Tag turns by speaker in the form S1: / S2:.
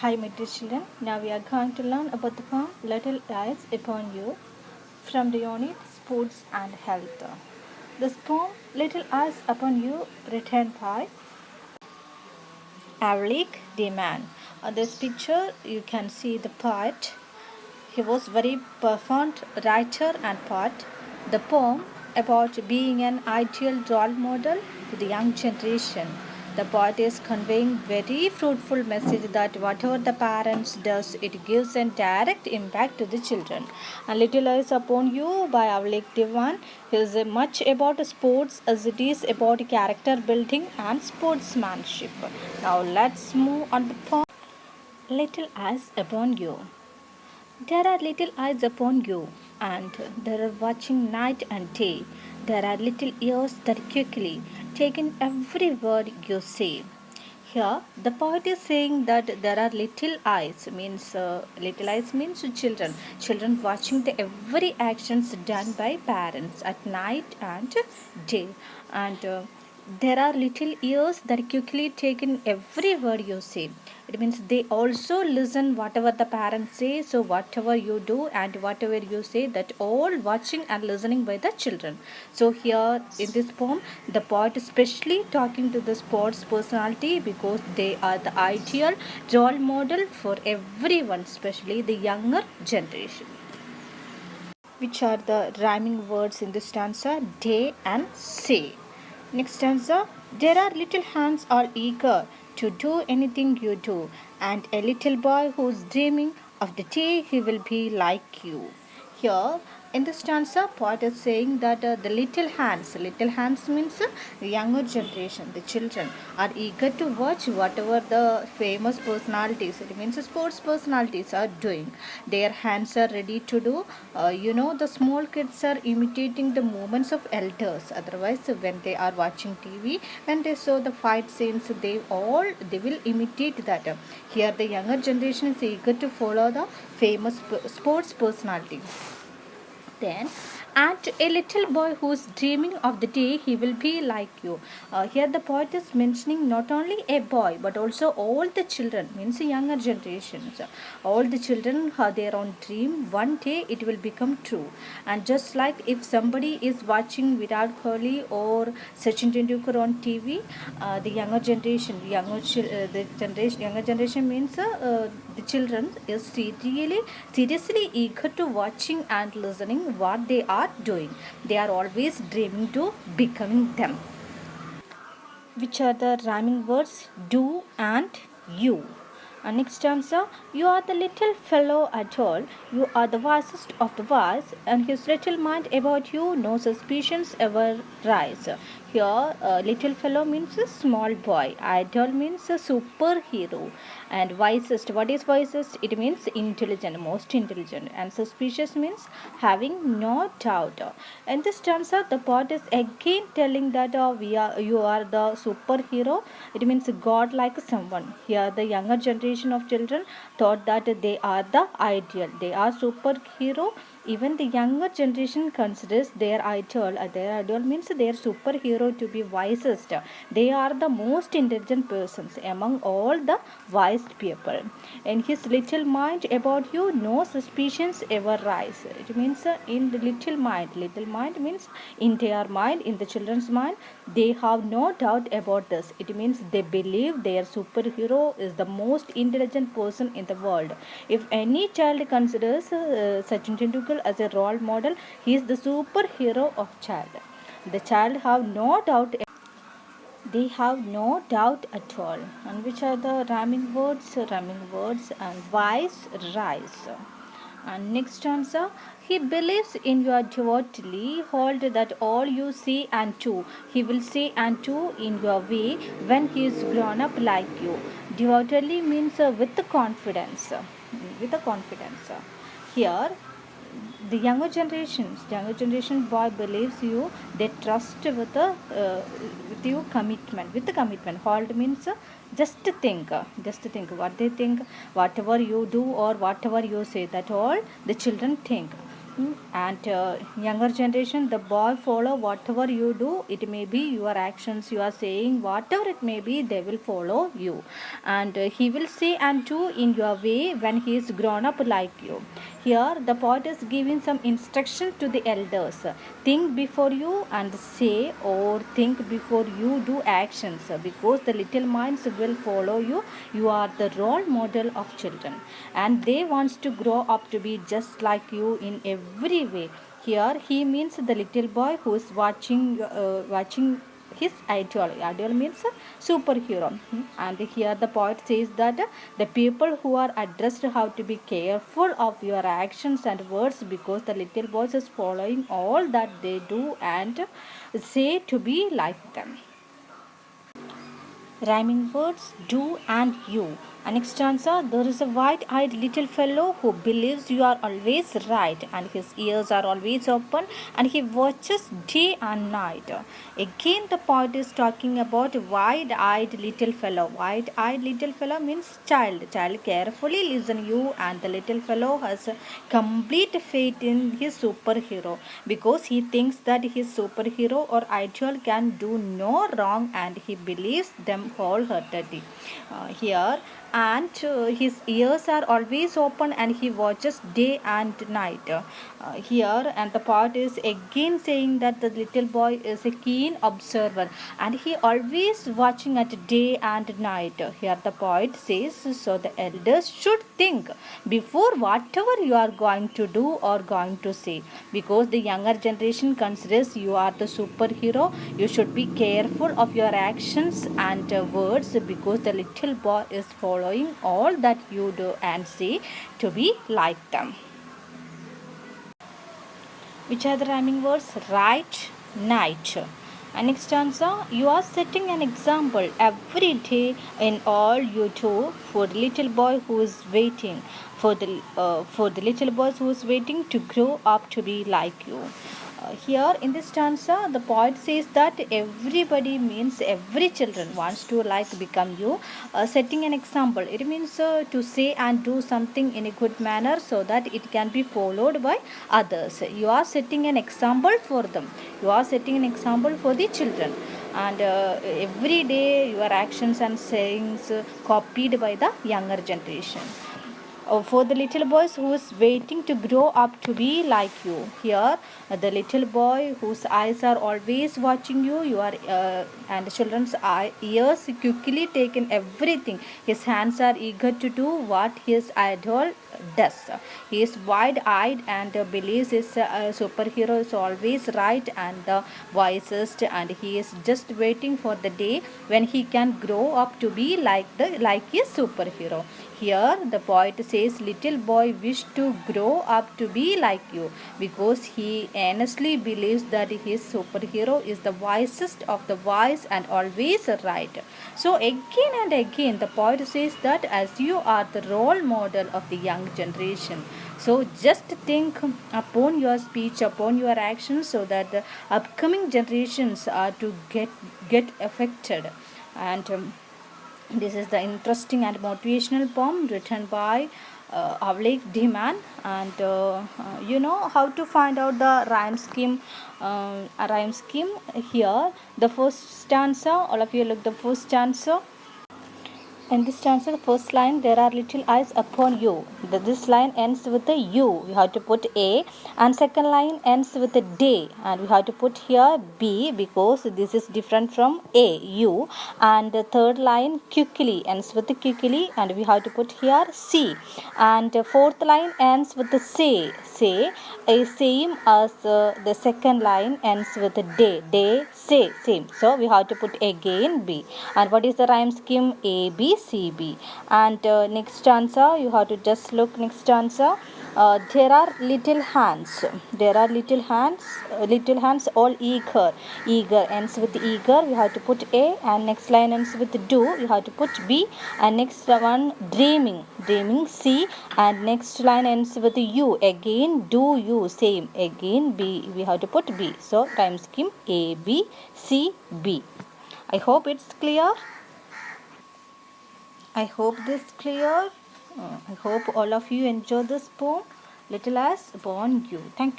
S1: Hi, my dear children. Now we are going to learn about the poem Little Eyes Upon You from the unit Sports and Health. This poem, Little Eyes Upon You, written by Avlik Deman. On this picture, you can see the poet. He was very profound writer and poet. The poem about being an ideal role model to the young generation. The poet is conveying very fruitful message that whatever the parents does, it gives a direct impact to the children. A Little Eyes Upon You by Avlik Diwan is much about sports as it is about character building and sportsmanship. Now let's move on the poem Little Eyes Upon You. There are little eyes upon you, and they are watching night and day. There are little ears that quickly take in every word you say. Here, the poet is saying that there are little eyes means children. Children watching the every actions done by parents at night and day, and there are little ears that quickly take in every word you say. It means they also listen whatever the parents say, so whatever you do and whatever you say, that all watching and listening by the children. So here in this poem, the poet especially talking to the sports personality because they are the ideal role model for everyone, especially the younger generation. Which are the rhyming words in this stanza? Day and say. Next stanza, there are little hands all eager to do anything you do, and a little boy who's dreaming of the day he will be like you. Here in the stanza, poet is saying that the little hands means the younger generation, the children are eager to watch whatever the famous personalities, it means sports personalities are doing. Their hands are ready to do. The small kids are imitating the movements of elders. Otherwise, when they are watching TV, when they saw the fight scenes, they will imitate that. Here, the younger generation is eager to follow the famous sports personality. Then, and a little boy who's dreaming of the day he will be like you. Here the poet is mentioning not only a boy but also all the children, means the younger generations. All the children have their own dream. One day it will become true. And just like if somebody is watching Virat Kohli or Sachin Tendulkar on TV, the younger generation, younger generation means the children is really seriously eager to watching and listening what they are doing. They are always dreaming to becoming them. Which are the rhyming words? Do and you. Next stanza, you are the little fellow at all, you are the wisest of the wise, and his little mind about you no suspicions ever rise. Here, little fellow means a small boy, idol means a superhero, and wisest, what is wisest? It means intelligent, most intelligent, and suspicious means having no doubt. In this stanza, the poet is again telling that you are the superhero. It means God like someone. Here, the younger generation of children thought that they are the ideal, they are superhero. Even the younger generation considers their idol means their superhero to be wisest. They are the most intelligent persons among all the wise people. In his little mind about you, no suspicions ever rise. It means in the little mind means in their mind, in the children's mind, they have no doubt about this. It means they believe their superhero is the most intelligent person in the world. If any child considers Sachin Tendulkar as a role model, he is the superhero of child. The child have no doubt. They have no doubt at all. And which are the rhyming words? Rhyming words and wise rise. And next answer, he believes in you devotedly, hold that all you say and do. He will say and do in your way when he is grown up like you. Devotedly means with confidence. With a confidence. Here, the younger generation boy believes you. They trust with you commitment. With the commitment, hold means just think what they think, whatever you do or whatever you say, that all the children think. And younger generation, the boy follow whatever you do. It may be your actions, you are saying, whatever it may be, they will follow you. And he will say and do in your way when he is grown up like you. Here the poet is giving some instruction to the elders. Think before you and say, or think before you do actions, because the little minds will follow you. You are the role model of children, and they wants to grow up to be just like you in every way. Here he means the little boy who is watching his idol. Idol means a superhero. And here the poet says that the people who are addressed have to be careful of your actions and words, because the little boy is following all that they do and say to be like them. Rhyming words do and you. And next stanza, there is a white-eyed little fellow who believes you are always right, and his ears are always open, and he watches day and night. Again, the poet is talking about wide-eyed little fellow. Wide-eyed little fellow means child. Child carefully listen you, and the little fellow has complete faith in his superhero, because he thinks that his superhero or idol can do no wrong, and he believes them wholeheartedly. Here, and his ears are always open, and he watches day and night. Here, and the part is again saying that the little boy is a keen observer, and he always watching at day and night. Here the poet says, so the elders should think before whatever you are going to do or going to say, because the younger generation considers you are the superhero. You should be careful of your actions and words, because the little boy is following all that you do and say to be like them. Which are the rhyming words? Right, night. And next stanza, you are setting an example every day in all you do for the little boy who is waiting, for the little boy who is waiting to grow up to be like you. Here in this stanza, the poet says that everybody means every children wants to like become you, setting an example. It means to say and do something in a good manner so that it can be followed by others. You are setting an example for them. You are setting an example for the children, and every day your actions and sayings copied by the younger generation. For the little boys who is waiting to grow up to be like you. Here the little boy whose eyes are always watching you, you are and the children's ears quickly take in everything. His hands are eager to do what his idol does. He is wide-eyed and believes his superhero is always right and the wisest, and he is just waiting for the day when he can grow up to be like his superhero. Here the poet says, little boy wish to grow up to be like you, because he earnestly believes that his superhero is the wisest of the wise and always right. So again and again the poet says that as you are the role model of the young generation, so just think upon your speech, upon your actions, so that the upcoming generations are to get affected. And this is the interesting and motivational poem written by Avlek Dhiman. And you know how to find out the rhyme scheme. Here the first stanza, all of you look the first stanza. In this stanza, the first line, there are little eyes upon you. This line ends with a U. We have to put A. And second line ends with a day. And we have to put here B, because this is different from A, U. And the third line, quickly, ends with a quickly. And we have to put here C. And the fourth line ends with the say. Say is same as the second line ends with a day. Day, say, same. So we have to put again B. And what is the rhyme scheme? A, B, C, B. And next stanza, you have to just look next stanza. There are little hands. There are little hands. Little hands, all eager. Eager ends with eager. We have to put A. And next line ends with do. You have to put B. And next one, dreaming. Dreaming, C. And next line ends with U. Again, do you, same. Again, B. We have to put B. So rhyme scheme A, B, C, B. I hope it's clear. I hope this clear. I hope all of you enjoy this poem. little as upon you. Thank you.